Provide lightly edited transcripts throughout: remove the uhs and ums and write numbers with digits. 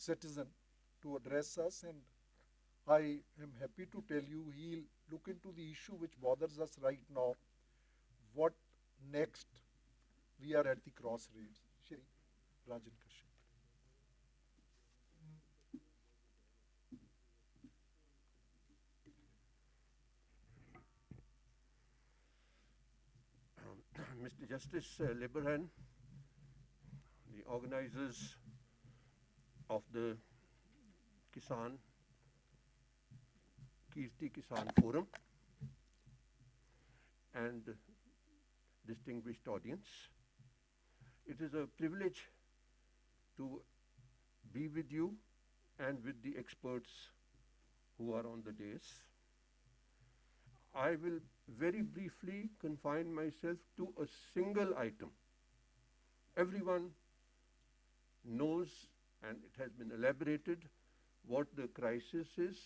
citizen to address us, and I am happy to tell you he'll look into the issue which bothers us right now. What next? We are at the crossroads. Shri Rajan Kashyap. Mr. Justice Liberhan, the organizers of the Kirti Kisan Forum, and distinguished audience. It is a privilege to be with you and with the experts who are on the dais. I will very briefly confine myself to a single item. Everyone knows, and it has been elaborated, what the crisis is,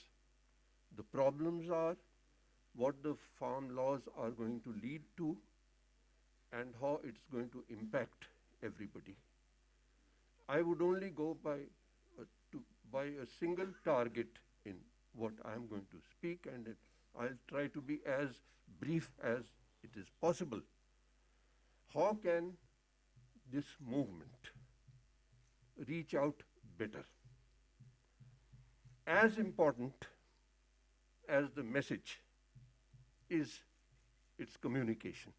the problems are, what the farm laws are going to lead to, and how it's going to impact everybody. I would only go by a single target in what I'm going to speak, and I'll try to be as brief as it is possible. How can this movement reach out better? As important as the message is its communication.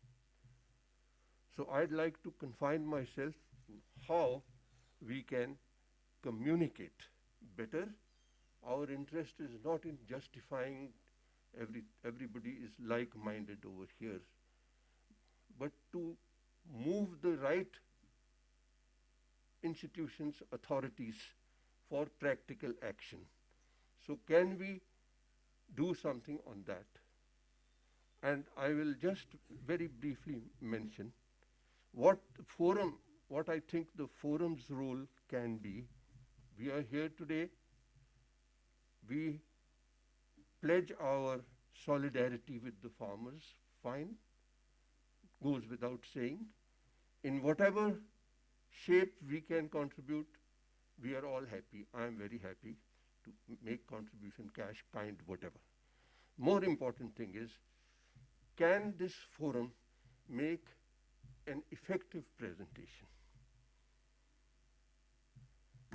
So I'd like to confine myself to how we can communicate better. Our interest is not in justifying everybody is like-minded over here, but to move the right institutions, authorities for practical action. So can we do something on that? And I will just very briefly mention what I think the forum's role can be. We are here today. We pledge our solidarity with the farmers, fine, goes without saying. In whatever shape we can contribute, we are all happy. I am very happy to make contribution, cash, kind, whatever. More important thing is, can this forum make an effective presentation?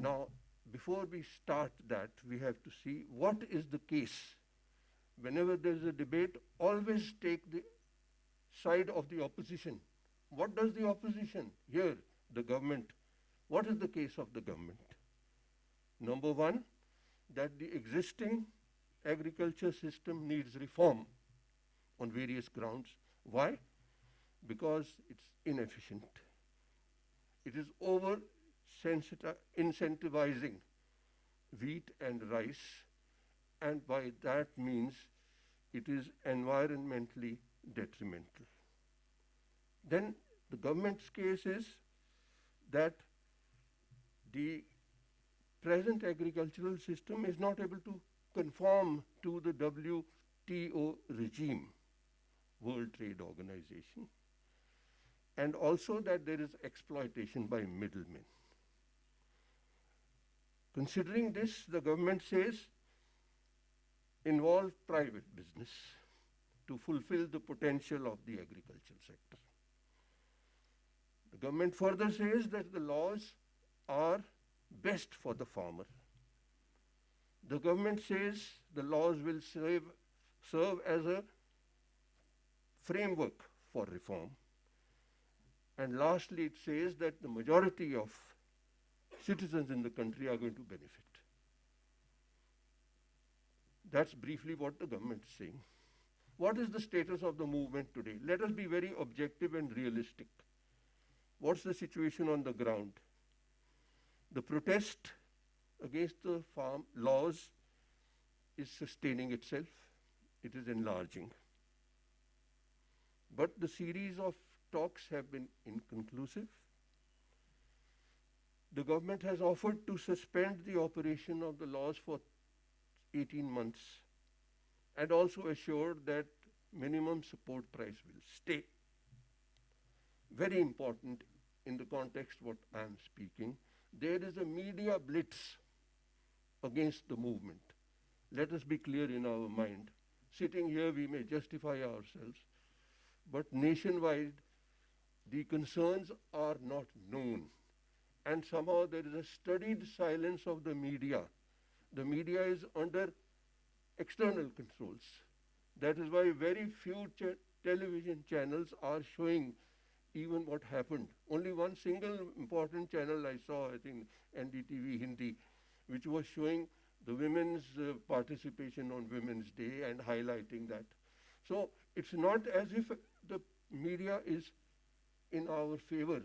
Now, before we start that, we have to see what is the case. Whenever there is a debate, always take the side of the opposition. What does the opposition? Here, the government. What is the case of the government? Number one, that the existing agriculture system needs reform on various grounds. Why? Because it's inefficient. It is incentivizing wheat and rice, and by that means it is environmentally detrimental. Then the government's case is that the present agricultural system is not able to conform to the WTO regime, World Trade Organization, and also that there is exploitation by middlemen. Considering this, the government says, involve private business to fulfill the potential of the agricultural sector. The government further says that the laws are best for the farmer. The government says the laws will serve as a framework for reform. And lastly, it says that the majority of citizens in the country are going to benefit. That's briefly what the government is saying. What is the status of the movement today? Let us be very objective and realistic. What's the situation on the ground? The protest against the farm laws is sustaining itself. It is enlarging. But the series of talks have been inconclusive. The government has offered to suspend the operation of the laws for 18 months and also assured that minimum support price will stay. Very important in the context what I am speaking. There is a media blitz against the movement. Let us be clear in our mind. Sitting here, we may justify ourselves, but nationwide, the concerns are not known. And somehow there is a studied silence of the media. The media is under external controls. That is why very few television channels are showing even what happened. Only one single important channel I saw, I think NDTV Hindi, which was showing the women's participation on Women's Day and highlighting that. So it's not as if the media is in our favor.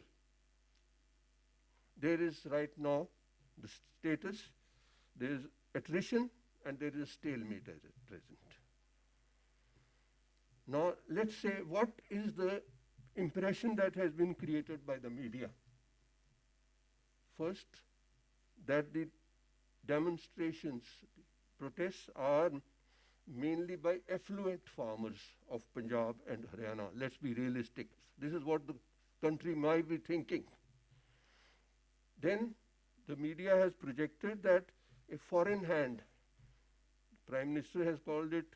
There is right now the status, there is attrition, and there is stalemate at present. Now, let's say, what is the impression that has been created by the media? First, that the demonstrations, protests are mainly by affluent farmers of Punjab and Haryana. Let's be realistic. This is what the country might be thinking. Then the media has projected that a foreign hand, Prime Minister has called it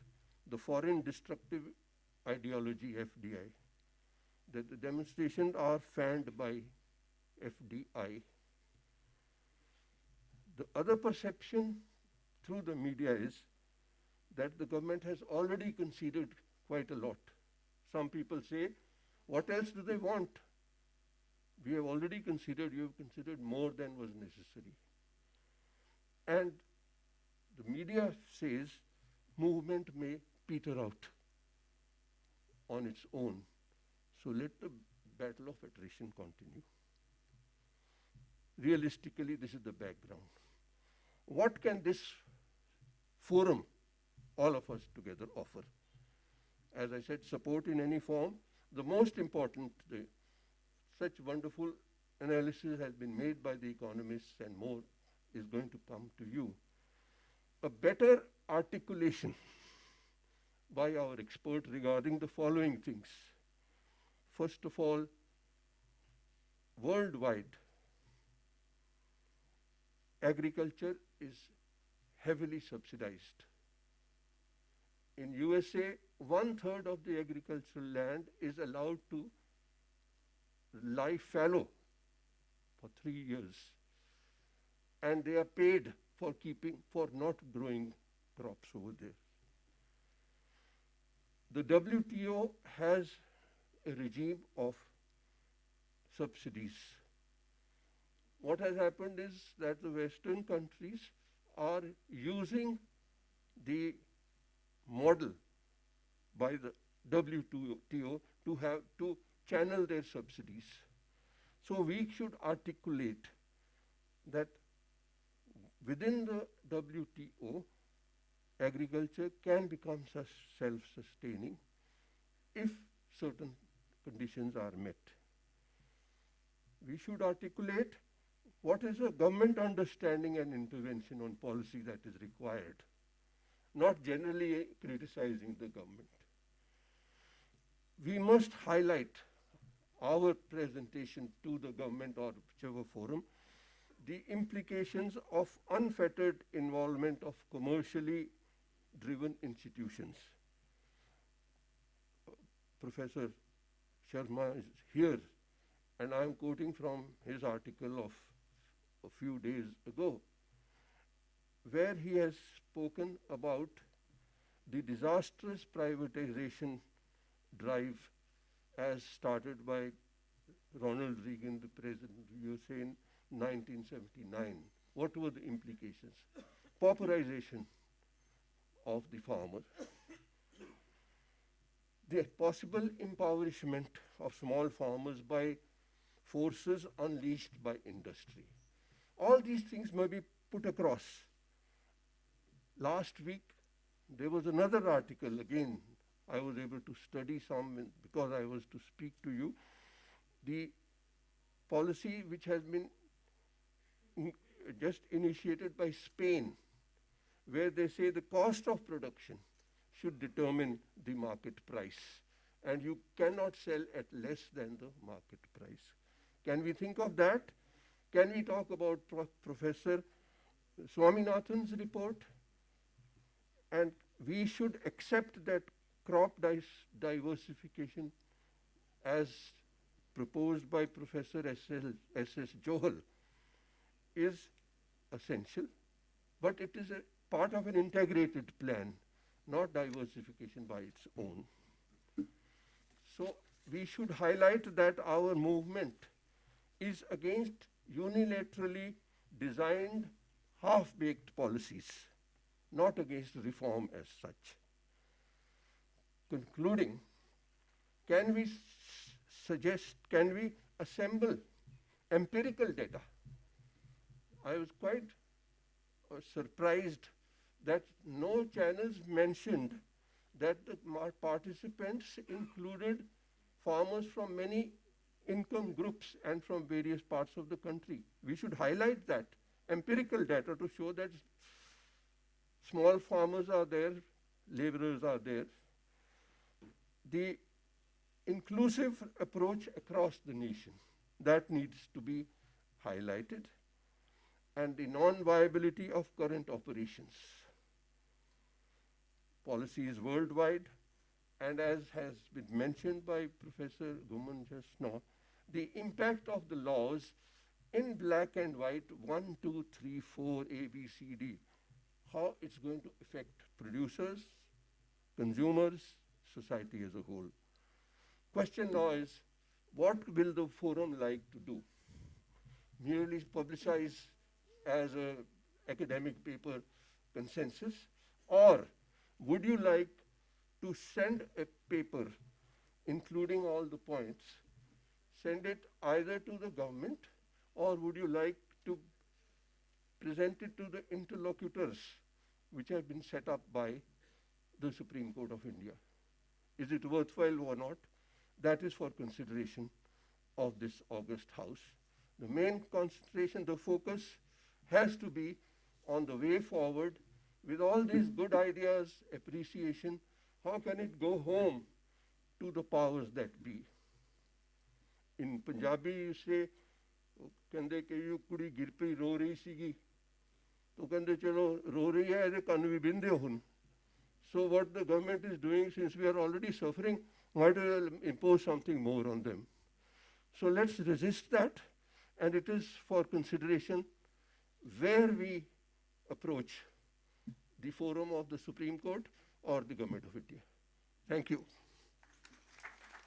the foreign destructive ideology, FDI, that the demonstrations are fanned by FDI. The other perception through the media is that the government has already conceded quite a lot. Some people say, what else do they want? We have already considered, you have considered more than was necessary. And the media says movement may peter out on its own. So let the battle of attrition continue. Realistically, this is the background. What can this forum, all of us together, offer? As I said, support in any form. The most important, such wonderful analysis has been made by the economists, and more is going to come to you. A better articulation by our expert regarding the following things. First of all, worldwide, agriculture is heavily subsidized. In USA, 1/3 of the agricultural land is allowed to lie fallow for 3 years, and they are paid for not growing crops over there. The WTO has a regime of subsidies. What has happened is that the Western countries are using the model by the WTO to channel their subsidies. So we should articulate that within the WTO, agriculture can become self-sustaining if certain conditions are met. We should articulate what is a government understanding and intervention on policy that is required, not generally criticizing the government. We must highlight our presentation to the government or whichever forum, the implications of unfettered involvement of commercially driven institutions. Professor Sharma is here, and I am quoting from his article of a few days ago, where he has spoken about the disastrous privatization drive as started by Ronald Reagan, the president of the USA, in 1979. What were the implications? Pauperization of the farmer, the possible impoverishment of small farmers by forces unleashed by industry. All these things may be put across. Last week, there was another article, again, I was able to study some because I was to speak to you. The policy which has been just initiated by Spain, where they say the cost of production should determine the market price, and you cannot sell at less than the market price. Can we think of that? Can we talk about Professor Swaminathan's report, and we should accept that crop diversification as proposed by Professor S.S. Johal is essential, but it is a part of an integrated plan, not diversification by its own. So we should highlight that our movement is against unilaterally designed half-baked policies, not against reform as such. Concluding, can we can we assemble empirical data? I was quite surprised that no channels mentioned that the participants included farmers from many income groups and from various parts of the country. We should highlight that empirical data to show that small farmers are there, laborers are there. The inclusive approach across the nation, that needs to be highlighted, and the non-viability of current operations. Policies worldwide, and as has been mentioned by Professor Guman just now, the impact of the laws in black and white, 1, 2, 3, 4, A, B, C, D, how it's going to affect producers, consumers, society as a whole. Question now is, what will the forum like to do? Merely publicize as an academic paper consensus, or would you like to send a paper including all the points, send it either to the government, or would you like to present it to the interlocutors which have been set up by the Supreme Court of India? Is it worthwhile or not? That is for consideration of this August House. The main concentration, the focus has to be on the way forward with all these good ideas, appreciation. How can it go home to the powers that be? In Punjabi, you say, ਕਹਿੰਦੇ ਕਿ ਇਹ ਕੁੜੀ ਗਿਰ ਪਈ ਰੋ ਰਹੀ ਸੀਗੀ ਤੋ ਕਹਿੰਦੇ ਚਲੋ ਰੋ ਰਹੀ ਹੈ ਇਹਦੇ ਕੰਨ ਵੀ ਬਿੰਦੇ ਹੁਣ so what the government is doing, since we are already suffering, why do we impose something more on them? So let's resist that, and it is for consideration where we approach the forum of the Supreme Court or the Government of India. Thank you.